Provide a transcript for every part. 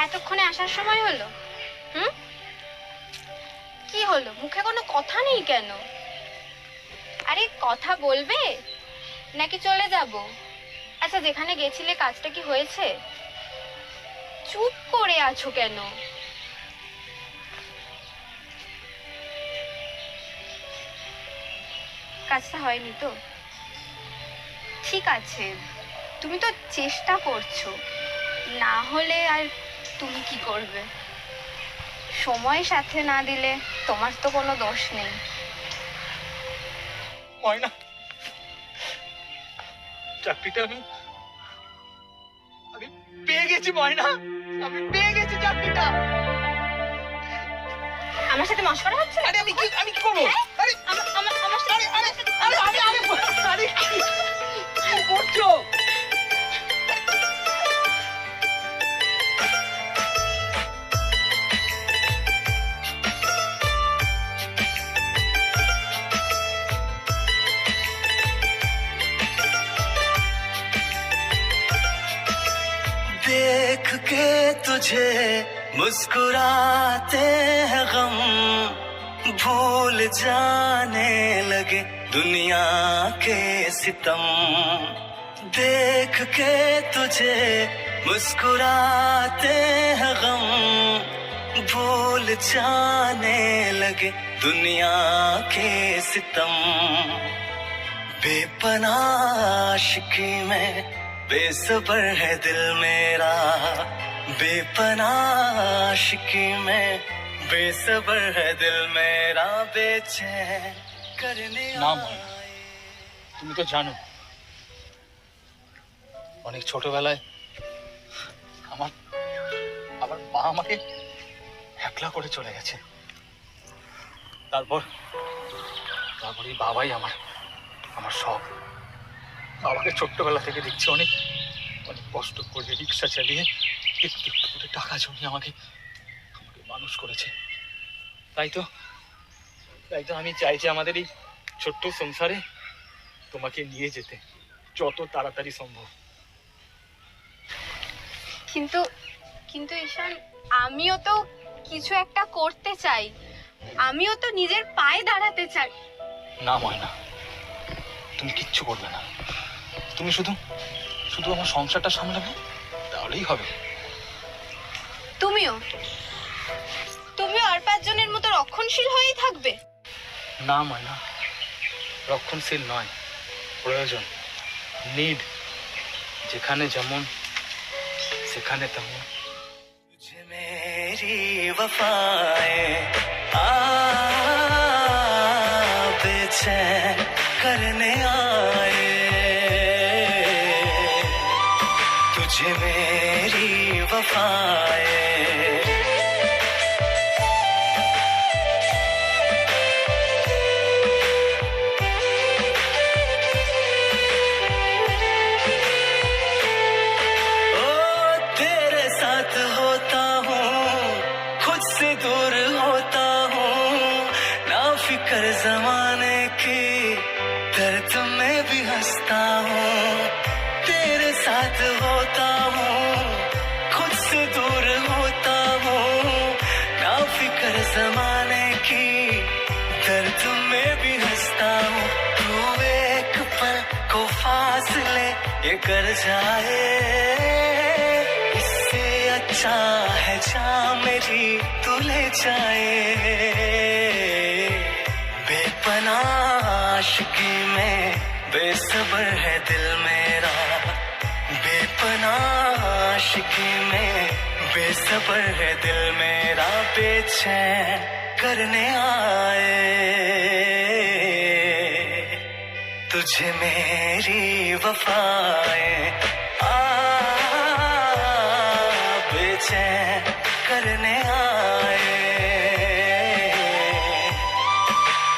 এতক্ষণে আসার সময় হলো? কি হলো, মুখে কোনো কথা নেই কেন? আরে কথা বলবে নাকি চলে যাব? আচ্ছা, যেখানে গেছিলে কাজটা কি হয়েছে? চুপ করে আছো কেন? কাজটা হয়নি তো? ঠিক আছে, তুমি তো চেষ্টা করছো, না হলে আর তুমি কি করবে? সময় সাথে না দিলে তোমার তো কোনো দোষ নেই। ময়না, চাকরিটা আমি পেয়ে গেছি ময়না, আমি পেয়ে গেছি চাকরিটা। আমার সাথে মশকরা হচ্ছে? আরে আমি কি করবো? আরে আমার সাথে আরে কি করছো? देख के तुझे मुस्कुराते हैं गम, भूल जाने लगे दुनिया के सितम। देख के तुझे मुस्कुराते हैं गम, भूल जाने लगे दुनिया के सितम। बेपनाह आशिकी में बेसब्र है दिल मेरा, बेपनाह आशिकी में बेसब्र है दिल मेरा, बेचैन करने না ময়না, তুমি তো জানো অনেক ছোটবেলায় আমার মা আমাকে একলা করে চলে গেছে। তারপর এই বাবাই আমার সব। বাবাকে ছোট্টবেলা থেকে দেখছি অনেক কষ্ট করে রিক্সা চালিয়ে একটু একটু করে টাকা জমিয়ে আমাকে মানুষ করেছে। তাই তো আমি চাই যে আমাদের এই ছোট্ট সংসারে তোমাকে নিয়ে যেতে যত তাড়াতাড়ি সম্ভব। কিন্তু ঈশান, আমিও তো কিছু একটা করতে চাই, আমিও তো নিজের পায়ে দাঁড়াতে চাই। না ময়না, তুমি কিচ্ছু করবে না, তুমি শুধু আমার সংসারটা সামলাবে, তাহলেই হবে। তুমিও আর 5 জনের মতো রক্ষণশীল হয়েই থাকবে? না ময়না, রক্ষণশীল নয়, প্রয়োজন, নিড, যেখানে যেমন সেখানে তেমন। तुझे मेरी वफाएं बेचैन करने आए, तुझे मेरी वफाएं फिकर जमाने की, दर्द में भी हंसता हूँ, तेरे साथ होता हूँ, खुद से दूर होता हूँ, ना फिकर जमाने की, दर्द में भी हंसता हूँ। तू एक पल को फासले ये कर जाए, इससे अच्छा है जा मेरी तू ले जाए। बेपनाह आशिकी में बेसब्र है दिल मेरा, बेपनाह आशिकी में बेसब्र है दिल मेरा, बेचैन करने आए, तुझे मेरी वफाएं बेचैन करने आए,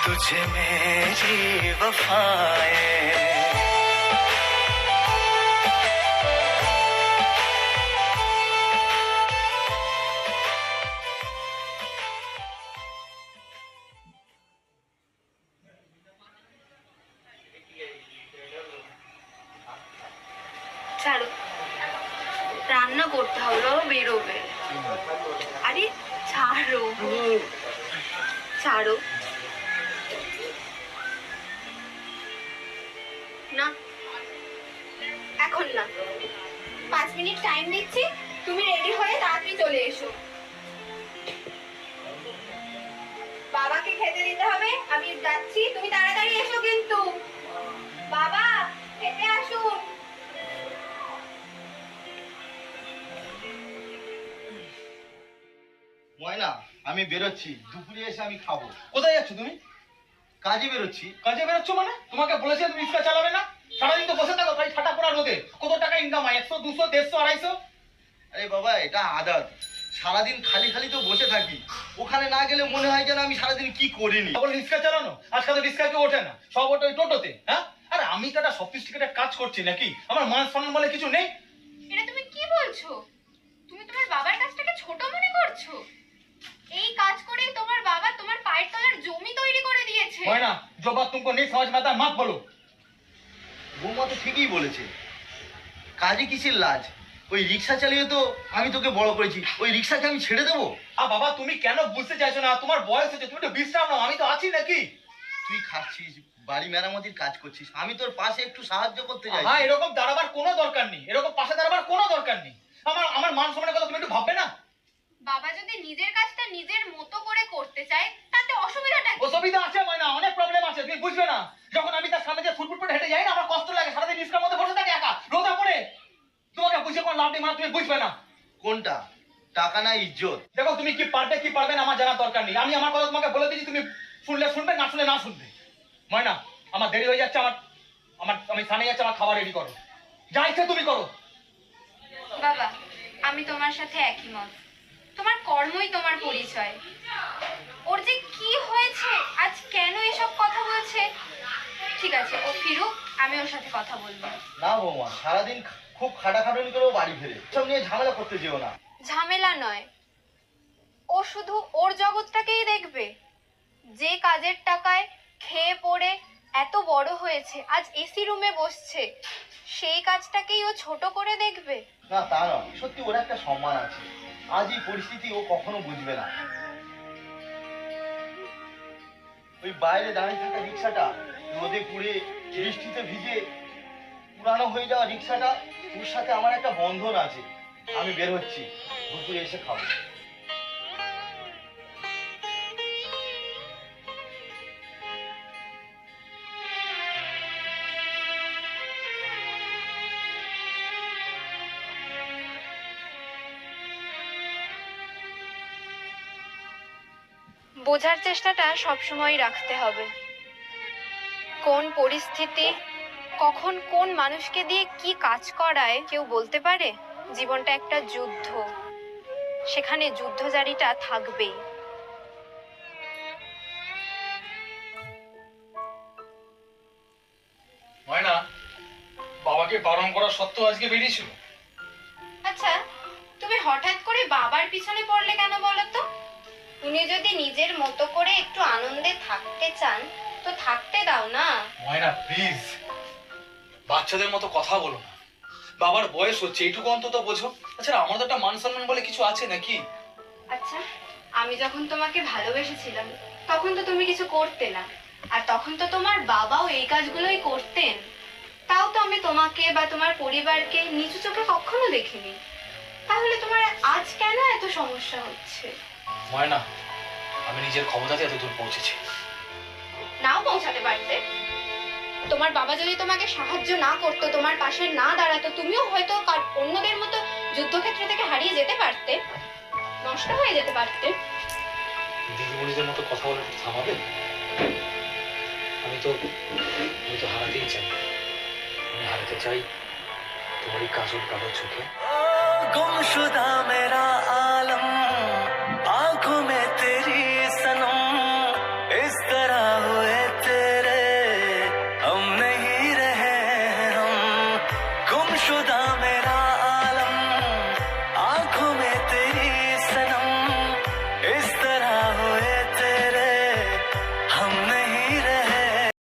तुझे मेरी वफाएं। ছাড়ো, রান্না করতে হবে, বাবা বেরোবে। আরে ছাড়ো ছাড়ো না, এখন না, 5 মিনিট টাইম দিচ্ছি, তুমি রেডি হয়ে তাড়াতাড়ি চলে এসো। বাবাকে খেতে দিতে হবে, আমি যাচ্ছি, তুমি তাড়াতাড়ি এসো কিন্তু। বাবা খেতে আসুন। ময়না, আমি বেরোচ্ছি, দুপুরে এসে আমি খাবো। কোথায় যাচ্ছ তুমি? কাজে বেরোচ্ছি। কাজে বেরোচ্ছ মানে? তোমাকে বলেছি তুমি রিক্সা চালাবে না? সারাদিন তো বসে থাকো, তাই ঠাটা পড়া রোদে। কত টাকা ইনকাম হয়? 100, 200, 150, 250? আরে বাবা, এটা আদত। সারাদিন খালি খালি তো বসে থাকি, ওখানে না গেলে মনে হয় যেন আমি সারাদিন কি করিনি। বলে রিক্সা চালানো? আজকাল তো রিক্সা কেউ ওঠে না, সব ওঠে ওই টোটোতে। হ্যাঁ, আরে আমি তো একটা সফিস্টিকেটেড কাজ করছি নাকি? আমার মান সম্মান বলে কিছু নেই? এটা তুমি কি বলছো? তুমি তোমার বাবার কাজটাকে ছোট মনে করছো? এই কাজ করেই তোমার বাবা তোমার পায়ের তলার জমি তৈরি করে দিয়েছে। ময়না, জবাব তুমকো নেই সমাজ মাতা, মাত বলো। বৌমা তো ঠিকই বলেছে, কাজে কিসের লাজ? ওই রিক্সা চালিয়ে তো আমি তোকে বড় করেছি, ওই রিক্সাকে আমি ছেড়ে দেবো? বাবা তুমি কেন বুঝতে চাইছো না? তোমার বয়স হচ্ছে, তুমি তো বিশ্রাম নাও, আমি তো আছি নাকি? তুই খাচ্ছিস, বাড়ি মেরামতির কাজ করছিস, আমি তোর পাশে একটু সাহায্য করতে চাই। হ্যাঁ, এরকম দাঁড়াবার কোনো দরকার নেই, এরকম পাশে দাঁড়াবার কোনো দরকার নেই। আমার আমার মান সম্মানের কথা তুমি একটু ভাববে না? বাবা যদি নিজের কাজটা নিজের মতো করে করতে চায় তাতে অসুবিধাটা কি? অসুবিধা আছে ময়না, অনেক প্রবলেম আছে, তুমি বুঝবে না। যখন আমি তার সামনে যে ফুটফুট করে হেঁটে যাই না, আমার কষ্ট লাগে, সারাদিন রিক্সার মধ্যে বসে থাকি একা, রোদা পড়ে। তোমাকে বুঝে কোনো লাভ নেই, মানে তুমি বুঝবে না। কোনটা, টাকা না ইজ্জত? দেখো, তুমি কি পারবে কি পারবে না আমার জানার দরকার নেই। আমি আমার কথা তোমাকে বলে দিয়েছি, তুমি শুনলে শুনবে, না শুনলে না শুনবে। ময়না, আমার দেরি হয়ে যাচ্ছে, আমি স্থানে যাচ্ছি, আমার খাবার রেডি করো, যা ইচ্ছে তুমি করো। বাবা, আমি তোমার সাথে একই মত। তোমার কর্মই তোমার পরিচয়। ওর যে কি হয়েছে, আজ কেন এসব কথা বলছে? ঠিক আছে, ও ফিরুক, আমি ওর সাথে কথা বলবো। না বৌমা, সারাদিন খুব খাটাখাটুনি করেও বাড়ি ফেরে, সব নিয়ে ঝামেলা করতে যেও না। ঝামেলা নয়, ও শুধু ওর জগৎটাকেই দেখবে। যে কাজের টাকায় খেয়ে পড়ে এত বড় হয়েছে, আজ এসি রুমে বসছে, সেই কাজটাকেই ও ছোট করে দেখবে। না, তা নয়, সত্যি ওর একটা সম্মান আছে, আজ এই পরিস্থিতি ও কখনো বুঝবে না। ওই বাইরে দাঁড়িয়ে থাকা রিক্সাটা, রোদে পুড়ে বৃষ্টিতে ভিজে পুরানো হয়ে যাওয়া রিক্সাটা, ওর সাথে আমার একটা বন্ধন আছে। আমি বের হচ্ছি, দুপুরে এসে খাবো। বোঝার চেষ্টাটা সবসময় রাখতে হবে। কোন পরিস্থিতি কখন কোন মানুষকে দিয়ে কি কাজ করায় কেউ বলতে পারে? জীবনটা একটা যুদ্ধ, সেখানে যুদ্ধজারিটা থাকবেই। ময়না, বাবাকে বারণ করা সত্ত্বেও আজকে বেরিয়েছিল? আচ্ছা, তুমি হঠাৎ করে বাবার পিছনে পড়লে কেন বলো তো? উনি যদি নিজের মতো করে একটু আনন্দে থাকতে চান তো থাকতে দাও না। ময়না প্লিজ, বাচ্চাদের মতো কথা বলো না। বাবার বয়স হচ্ছে, এইটুকু অন্তত বোঝো। আচ্ছা, আমাদের একটা মান সম্মান বলে কিছু আছে নাকি? আচ্ছা, আমি যখন তোমাকে ভালোবেসেছিলাম তখন তো তুমি কিছু করতে না, আর তখন তো তোমার বাবাও এই কাজগুলোই করতেন। তাও তো আমি তোমাকে বা তোমার পরিবারকে নিচু চোখে কখনো দেখিনি। তাহলে তোমার আজ কেন এত সমস্যা হচ্ছে? ময়না, আমি নিজের ক্ষমতাতে এত দূর পৌঁছেছি। নাও পৌঁছাতে পারতে। তোমার বাবা যদি তোমাকে সাহায্য না করতো, তোমার পাশে না দাঁড়াতো, তুমিও হয়তো অন্যদের মতো যুদ্ধক্ষেত্র থেকে হারিয়ে যেতে পারতে, নষ্ট হয়ে যেতে পারতে। দিদিমণিদের মতো কথা বলে থামাবে? আমি আমি তো হারাতেই চাই। আমি হারাতে চাই তোমার এই কাজল কালো চোখে। गुमशुदा मेरा